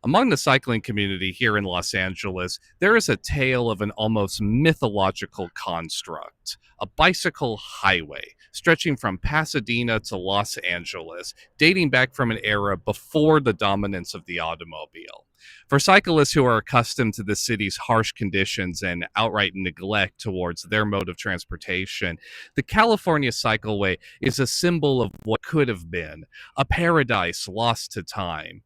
Among the cycling community here in Los Angeles, there is a tale of an almost mythological construct, a bicycle highway stretching from Pasadena to Los Angeles, dating back from an era before the dominance of the automobile. For cyclists who are accustomed to the city's harsh conditions and outright neglect towards their mode of transportation, the California Cycleway is a symbol of what could have been, a paradise lost to time.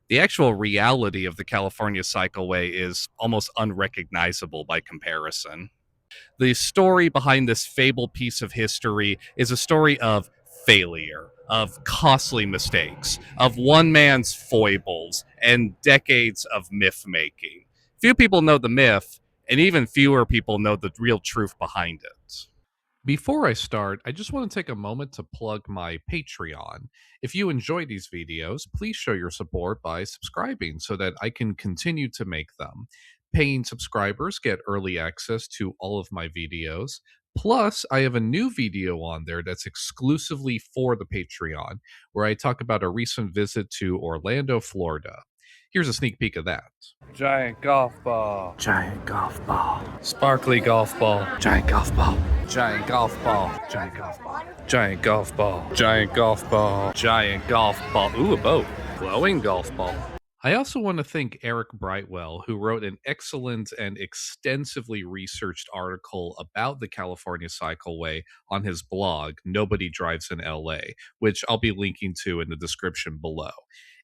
The actual reality of the California Cycleway is almost unrecognizable by comparison. The story behind this fabled piece of history is a story of failure, of costly mistakes, of one man's foibles, and decades of myth making. Few people know the myth, and even fewer people know the real truth behind it. Before I start, I just want to take a moment to plug my Patreon. If you enjoy these videos, please show your support by subscribing so that I can continue to make them. Paying subscribers get early access to all of my videos. Plus, I have a new video on there that's exclusively for the Patreon, where I talk about a recent visit to Orlando, Florida. Here's a sneak peek of that. Giant golf ball. Giant golf ball. Sparkly golf ball. Giant golf ball. Giant golf ball. Giant golf ball. Giant golf ball. Giant golf ball. Giant golf ball. Ooh, a boat. Glowing golf ball. I also want to thank Eric Brightwell, who wrote an excellent and extensively researched article about the California Cycleway on his blog, Nobody Drives in LA, which I'll be linking to in the description below.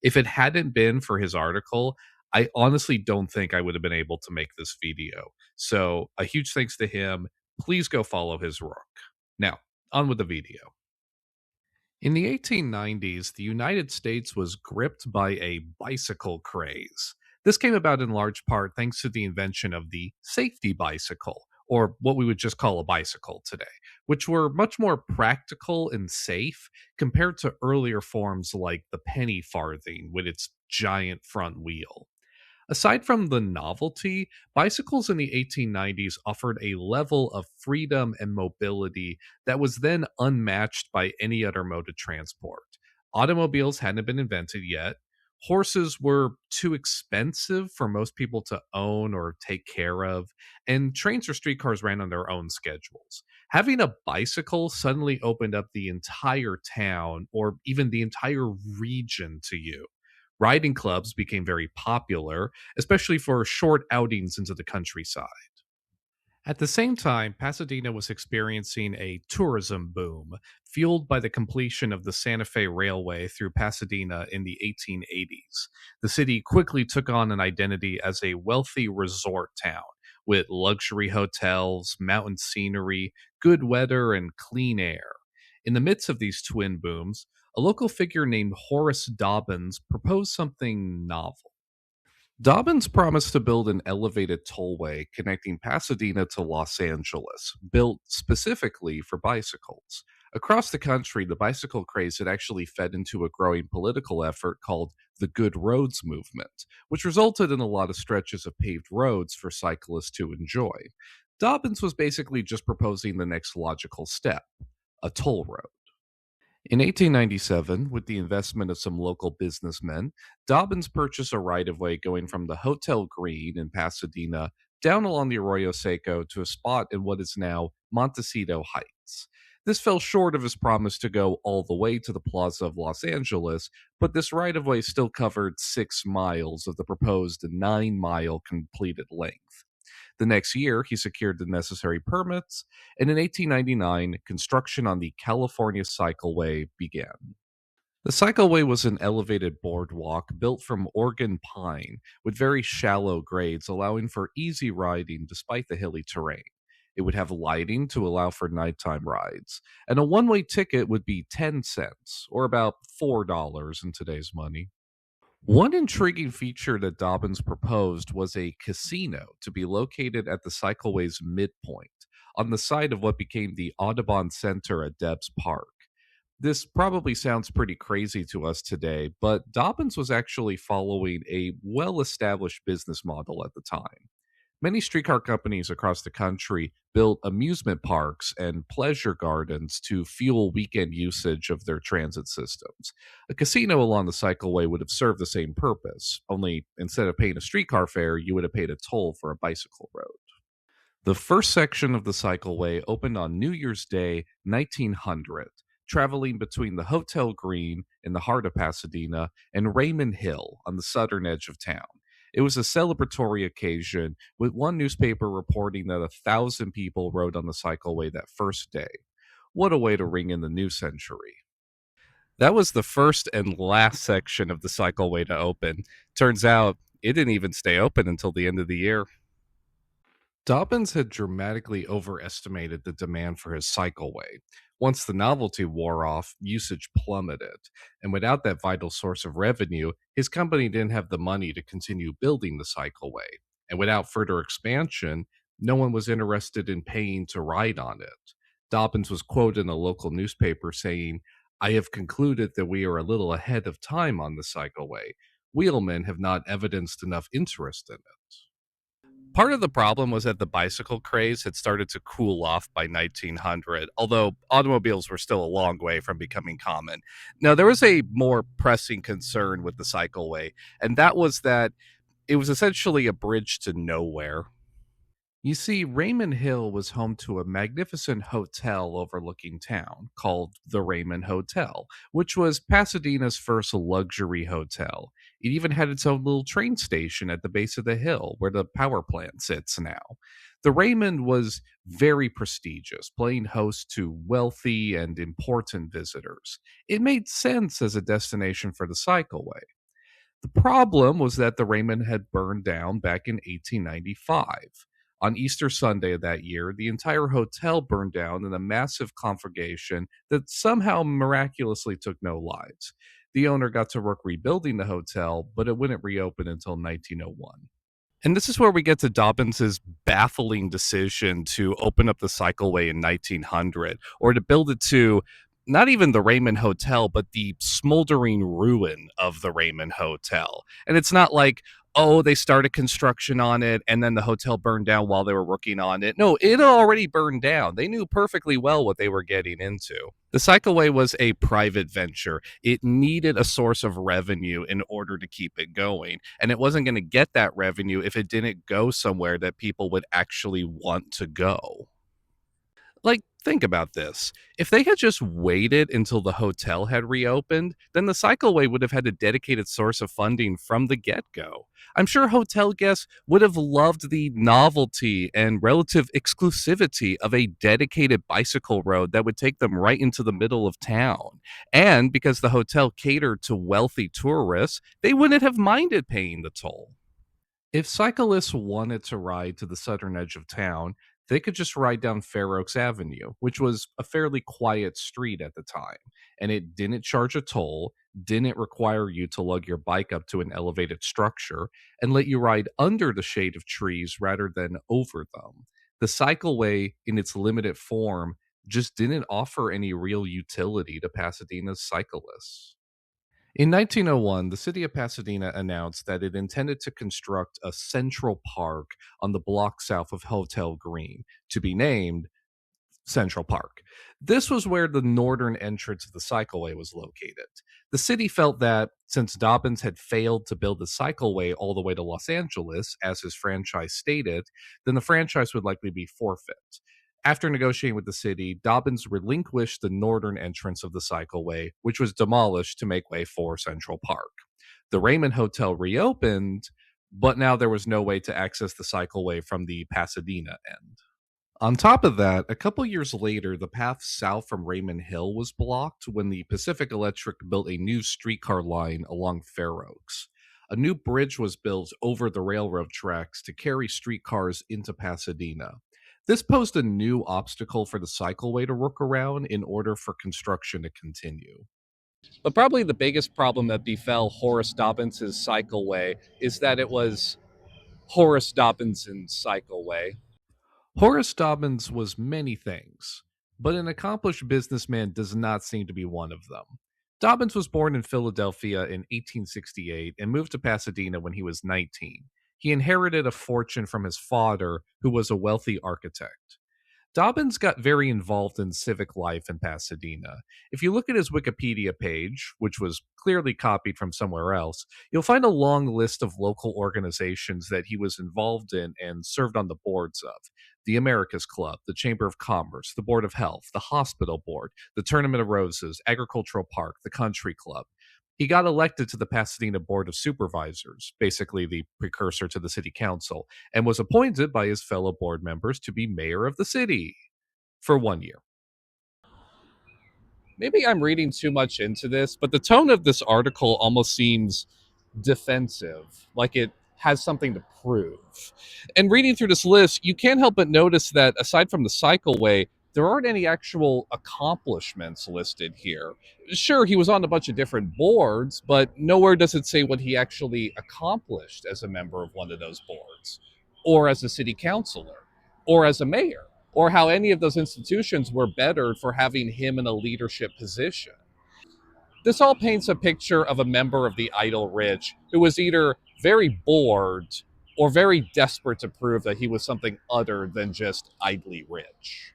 If it hadn't been for his article, I honestly don't think I would have been able to make this video. So a huge thanks to him. Please go follow his work. Now, on with the video. In the 1890s, the United States was gripped by a bicycle craze. This came about in large part thanks to the invention of the safety bicycle, or what we would just call a bicycle today, which were much more practical and safe compared to earlier forms like the penny farthing with its giant front wheel. Aside from the novelty, bicycles in the 1890s offered a level of freedom and mobility that was then unmatched by any other mode of transport. Automobiles hadn't been invented yet. Horses were too expensive for most people to own or take care of, and trains or streetcars ran on their own schedules. Having a bicycle suddenly opened up the entire town or even the entire region to you. Riding clubs became very popular, especially for short outings into the countryside. At the same time, Pasadena was experiencing a tourism boom, fueled by the completion of the Santa Fe Railway through Pasadena in the 1880s. The city quickly took on an identity as a wealthy resort town, with luxury hotels, mountain scenery, good weather, and clean air. In the midst of these twin booms, a local figure named Horace Dobbins proposed something novel. Dobbins promised to build an elevated tollway connecting Pasadena to Los Angeles, built specifically for bicycles. Across the country, the bicycle craze had actually fed into a growing political effort called the Good Roads Movement, which resulted in a lot of stretches of paved roads for cyclists to enjoy. Dobbins was basically just proposing the next logical step, a toll road. In 1897, with the investment of some local businessmen, Dobbins purchased a right-of-way going from the Hotel Green in Pasadena down along the Arroyo Seco to a spot in what is now Montecito Heights. This fell short of his promise to go all the way to the Plaza of Los Angeles, but this right-of-way still covered 6 miles of the proposed 9-mile completed length. The next year, he secured the necessary permits, and in 1899, construction on the California Cycleway began. The Cycleway was an elevated boardwalk built from Oregon pine with very shallow grades, allowing for easy riding despite the hilly terrain. It would have lighting to allow for nighttime rides, and a one-way ticket would be 10 cents, or about $4 in today's money. One intriguing feature that Dobbins proposed was a casino to be located at the Cycleway's midpoint, on the site of what became the Audubon Center at Debs Park. This probably sounds pretty crazy to us today, but Dobbins was actually following a well-established business model at the time. Many streetcar companies across the country built amusement parks and pleasure gardens to fuel weekend usage of their transit systems. A casino along the cycleway would have served the same purpose, only instead of paying a streetcar fare, you would have paid a toll for a bicycle road. The first section of the cycleway opened on New Year's Day, 1900, traveling between the Hotel Green in the heart of Pasadena and Raymond Hill on the southern edge of town. It was a celebratory occasion, with one newspaper reporting that 1,000 people rode on the cycleway that first day. What a way to ring in the new century. That was the first and last section of the cycleway to open. Turns out it didn't even stay open until the end of the year. Dobbins had dramatically overestimated the demand for his cycleway. Once the novelty wore off, usage plummeted, and without that vital source of revenue, his company didn't have the money to continue building the cycleway. And without further expansion, no one was interested in paying to ride on it. Dobbins was quoted in a local newspaper saying, "I have concluded that we are a little ahead of time on the cycleway. Wheelmen have not evidenced enough interest in it." Part of the problem was that the bicycle craze had started to cool off by 1900, although automobiles were still a long way from becoming common. Now, there was a more pressing concern with the cycleway, and that was that it was essentially a bridge to nowhere. You see, Raymond Hill was home to a magnificent hotel overlooking town called the Raymond Hotel, which was Pasadena's first luxury hotel. It even had its own little train station at the base of the hill where the power plant sits now. The Raymond was very prestigious, playing host to wealthy and important visitors. It made sense as a destination for the cycleway. The problem was that the Raymond had burned down back in 1895. On Easter Sunday of that year, the entire hotel burned down in a massive conflagration that somehow miraculously took no lives. The owner got to work rebuilding the hotel, but it wouldn't reopen until 1901. And this is where we get to Dobbins's baffling decision to open up the cycleway in 1900, or to build it to not even the Raymond Hotel, but the smoldering ruin of the Raymond Hotel. And it's not like, oh, they started construction on it and then the hotel burned down while they were working on it. No, it already burned down. They knew perfectly well what they were getting into. The cycleway was a private venture. It needed a source of revenue in order to keep it going. And it wasn't going to get that revenue if it didn't go somewhere that people would actually want to go. Like, think about this. If they had just waited until the hotel had reopened, then the cycleway would have had a dedicated source of funding from the get go. I'm sure hotel guests would have loved the novelty and relative exclusivity of a dedicated bicycle road that would take them right into the middle of town. And because the hotel catered to wealthy tourists, they wouldn't have minded paying the toll. If cyclists wanted to ride to the southern edge of town, they could just ride down Fair Oaks Avenue, which was a fairly quiet street at the time, and it didn't charge a toll, didn't require you to lug your bike up to an elevated structure, and let you ride under the shade of trees rather than over them. The cycleway, in its limited form, just didn't offer any real utility to Pasadena's cyclists. In 1901, the city of Pasadena announced that it intended to construct a central park on the block south of Hotel Green, to be named Central Park. This was where the northern entrance of the cycleway was located. The city felt that since Dobbins had failed to build the cycleway all the way to Los Angeles, as his franchise stated, then the franchise would likely be forfeit. After negotiating with the city, Dobbins relinquished the northern entrance of the cycleway, which was demolished to make way for Central Park. The Raymond Hotel reopened, but now there was no way to access the cycleway from the Pasadena end. On top of that, a couple years later, the path south from Raymond Hill was blocked when the Pacific Electric built a new streetcar line along Fair Oaks. A new bridge was built over the railroad tracks to carry streetcars into Pasadena. This posed a new obstacle for the cycleway to work around in order for construction to continue. But probably the biggest problem that befell Horace Dobbins's cycleway is that it was Horace Dobbinson's cycleway. Horace Dobbins was many things, but an accomplished businessman does not seem to be one of them. Dobbins was born in Philadelphia in 1868 and moved to Pasadena when he was 19. He inherited a fortune from his father, who was a wealthy architect. Dobbins got very involved in civic life in Pasadena. If you look at his Wikipedia page, which was clearly copied from somewhere else, you'll find a long list of local organizations that he was involved in and served on the boards of: the Americas Club, the Chamber of Commerce, the Board of Health, the Hospital Board, the Tournament of Roses, Agricultural Park, the Country Club. He got elected to the Pasadena Board of Supervisors, basically the precursor to the city council, and was appointed by his fellow board members to be mayor of the city for 1 year. Maybe I'm reading too much into this, but the tone of this article almost seems defensive, like it has something to prove. And reading through this list, you can't help but notice that aside from the Cycleway, there aren't any actual accomplishments listed here. Sure, he was on a bunch of different boards, but nowhere does it say what he actually accomplished as a member of one of those boards, or as a city councilor, or as a mayor, or how any of those institutions were bettered for having him in a leadership position. This all paints a picture of a member of the idle rich who was either very bored or very desperate to prove that he was something other than just idly rich.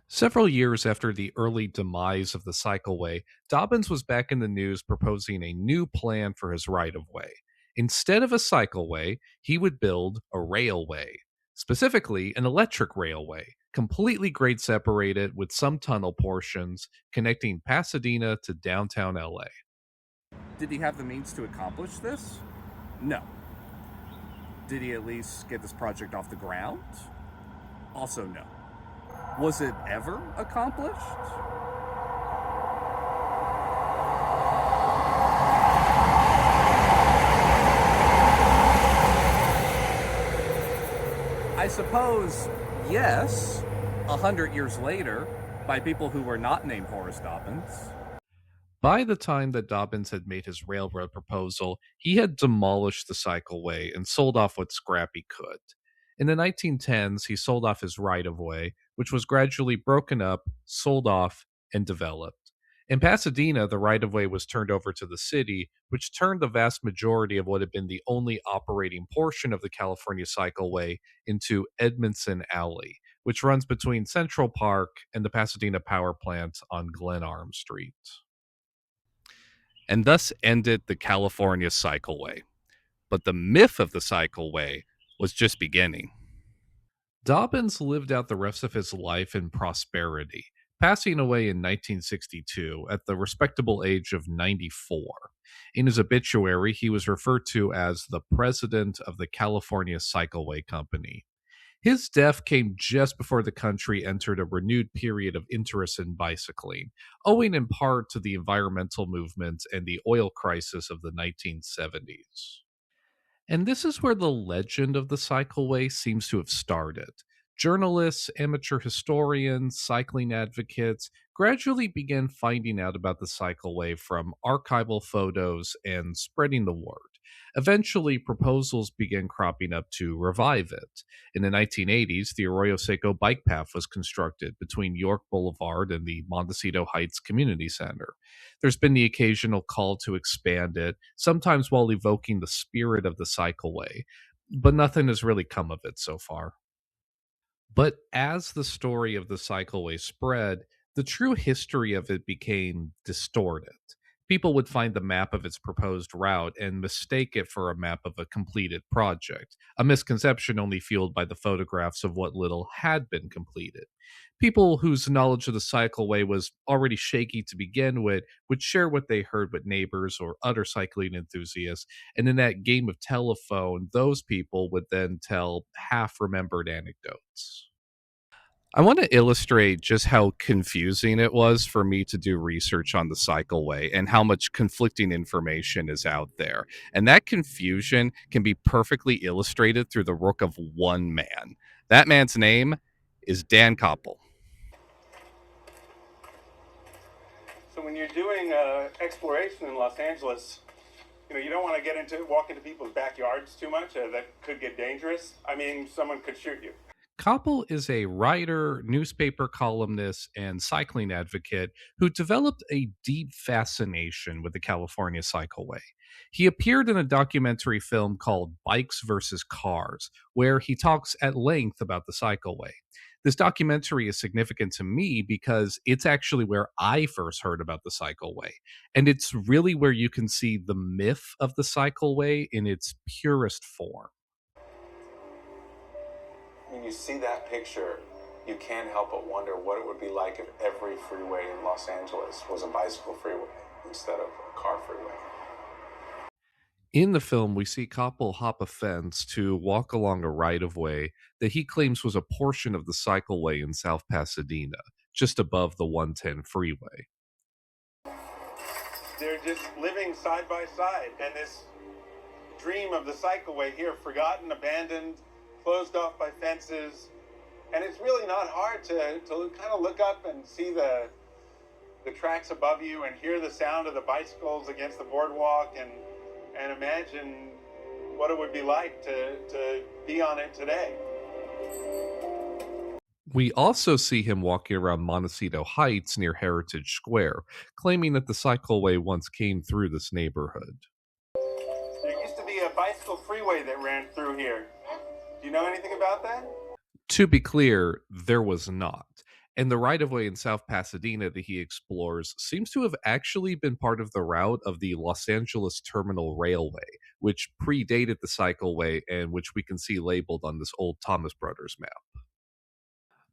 Several years after the early demise of the Cycleway, Dobbins was back in the news proposing a new plan for his right of way. Instead of a cycleway, he would build a railway, specifically an electric railway, completely grade separated with some tunnel portions connecting Pasadena to downtown LA. Did he have the means to accomplish this? No. Did he at least get this project off the ground? Also, no. Was it ever accomplished? I suppose, yes, 100 years later, by people who were not named Horace Dobbins. By the time that Dobbins had made his railroad proposal, he had demolished the Cycleway and sold off what scrap he could. In the 1910s, he sold off his right of way, which was gradually broken up, sold off, and developed. In Pasadena, the right of way was turned over to the city, which turned the vast majority of what had been the only operating portion of the California Cycleway into Edmondson Alley, which runs between Central Park and the Pasadena Power Plant on Glenarm Street. And thus ended the California Cycleway. But the myth of the Cycleway was just beginning. Dobbins lived out the rest of his life in prosperity, passing away in 1962 at the respectable age of 94. In his obituary, he was referred to as the president of the California Cycleway Company. His death came just before the country entered a renewed period of interest in bicycling, owing in part to the environmental movement and the oil crisis of the 1970s. And this is where the legend of the Cycleway seems to have started. Journalists, amateur historians, cycling advocates gradually began finding out about the Cycleway from archival photos and spreading the word. Eventually, proposals began cropping up to revive it. In the 1980s, the Arroyo Seco bike path was constructed between York Boulevard and the Montecito Heights Community Center. There's been the occasional call to expand it, sometimes while evoking the spirit of the Cycleway, but nothing has really come of it so far. But as the story of the Cycleway spread, the true history of it became distorted. People would find the map of its proposed route and mistake it for a map of a completed project, a misconception only fueled by the photographs of what little had been completed. People whose knowledge of the Cycleway was already shaky to begin with would share what they heard with neighbors or other cycling enthusiasts, and in that game of telephone, those people would then tell half-remembered anecdotes. I want to illustrate just how confusing it was for me to do research on the Cycleway and how much conflicting information is out there. And that confusion can be perfectly illustrated through the work of one man. That man's name is Dan Koppel. So when you're doing exploration in Los Angeles, you don't want to walk into people's backyards too much. That could get dangerous. I mean, someone could shoot you. Koppel is a writer, newspaper columnist, and cycling advocate who developed a deep fascination with the California Cycleway. He appeared in a documentary film called Bikes versus Cars, where he talks at length about the Cycleway. This documentary is significant to me because it's actually where I first heard about the Cycleway. And it's really where you can see the myth of the Cycleway in its purest form. When you see that picture, you can't help but wonder what it would be like if every freeway in Los Angeles was a bicycle freeway instead of a car freeway. In the film, we see Koppel hop a fence to walk along a right of way that he claims was a portion of the cycleway in South Pasadena, just above the 110 freeway. They're just living side by side, and this dream of the cycleway here, forgotten, abandoned, closed off by fences, and it's really not hard to kind of look up and see the tracks above you and hear the sound of the bicycles against the boardwalk and imagine what it would be like to be on it today. We also see him walking around Montecito Heights near Heritage Square, claiming that the cycleway once came through this neighborhood. There used to be a bicycle freeway that ran through here. Do you know anything about that? To be clear, there was not. And the right-of-way in South Pasadena that he explores seems to have actually been part of the route of the Los Angeles Terminal Railway, which predated the cycleway and which we can see labeled on this old Thomas Brothers map.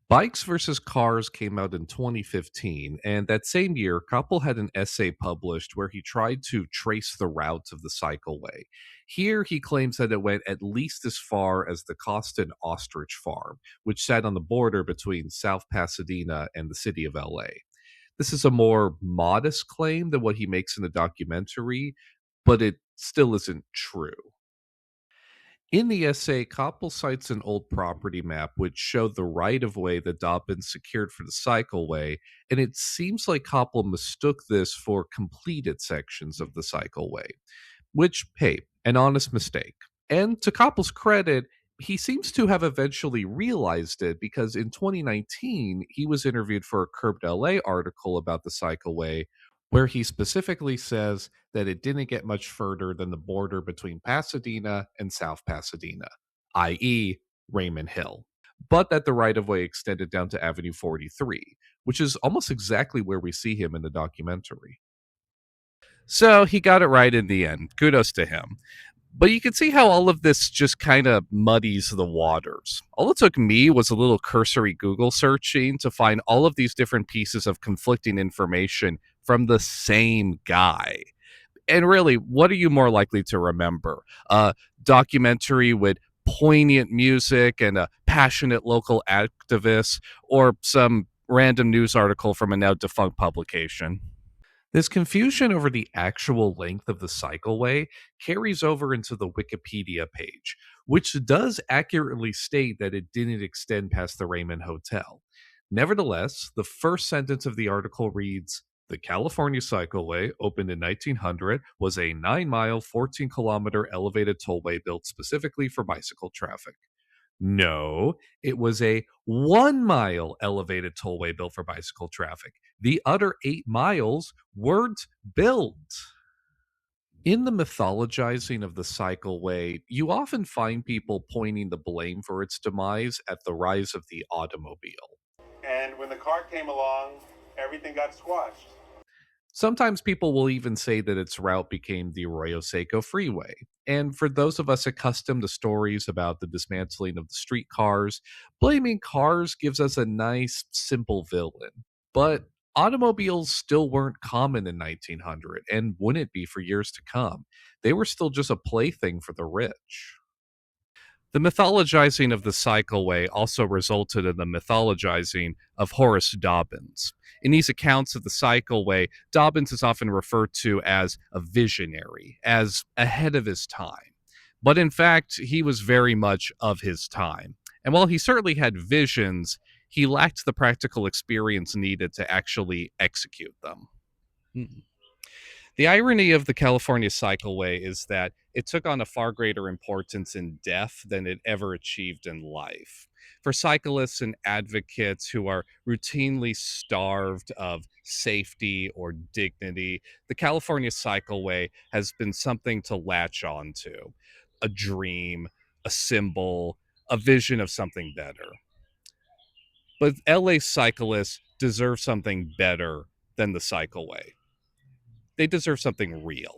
Bikes versus Cars came out in 2015, and that same year, Koppel had an essay published where he tried to trace the routes of the cycleway. Here, he claims that it went at least as far as the Costin Ostrich Farm, which sat on the border between South Pasadena and the city of LA. This is a more modest claim than what he makes in the documentary, but it still isn't true. In the essay, Koppel cites an old property map which showed the right-of-way that Dobbins secured for the cycleway, and it seems like Koppel mistook this for completed sections of the cycleway, which, hey, an honest mistake. And to Koppel's credit, he seems to have eventually realized it because in 2019, he was interviewed for a Curbed LA article about the cycleway, where he specifically says that it didn't get much further than the border between Pasadena and South Pasadena, i.e., Raymond Hill, but that the right-of-way extended down to Avenue 43, which is almost exactly where we see him in the documentary. So he got it right in the end. Kudos to him. But you can see how all of this just kind of muddies the waters. All it took me was a little cursory Google searching to find all of these different pieces of conflicting information from the same guy. And really, what are you more likely to remember? A documentary with poignant music and a passionate local activist, or some random news article from a now defunct publication? This confusion over the actual length of the cycleway carries over into the Wikipedia page, which does accurately state that it didn't extend past the Raymond Hotel. Nevertheless, the first sentence of the article reads, "The California Cycleway, opened in 1900, was a 9-mile, 14-kilometer elevated tollway built specifically for bicycle traffic." No, it was a 1-mile elevated tollway built for bicycle traffic. The other 8 miles weren't built. In the mythologizing of the cycleway, you often find people pointing the blame for its demise at the rise of the automobile. And when the car came along, everything got squashed. Sometimes people will even say that its route became the Arroyo Seco Freeway. And for those of us accustomed to stories about the dismantling of the streetcars, blaming cars gives us a nice, simple villain. But automobiles still weren't common in 1900 and wouldn't be for years to come. They were still just a plaything for the rich. The mythologizing of the cycleway also resulted in the mythologizing of Horace Dobbins. In these accounts of the cycleway, Dobbins is often referred to as a visionary, as ahead of his time. But in fact, he was very much of his time. And while he certainly had visions, he lacked the practical experience needed to actually execute them. The irony of the California Cycleway is that it took on a far greater importance in death than it ever achieved in life. For cyclists and advocates who are routinely starved of safety or dignity, the California Cycleway has been something to latch on to, a dream, a symbol, a vision of something better. But LA cyclists deserve something better than the Cycleway. They deserve something real.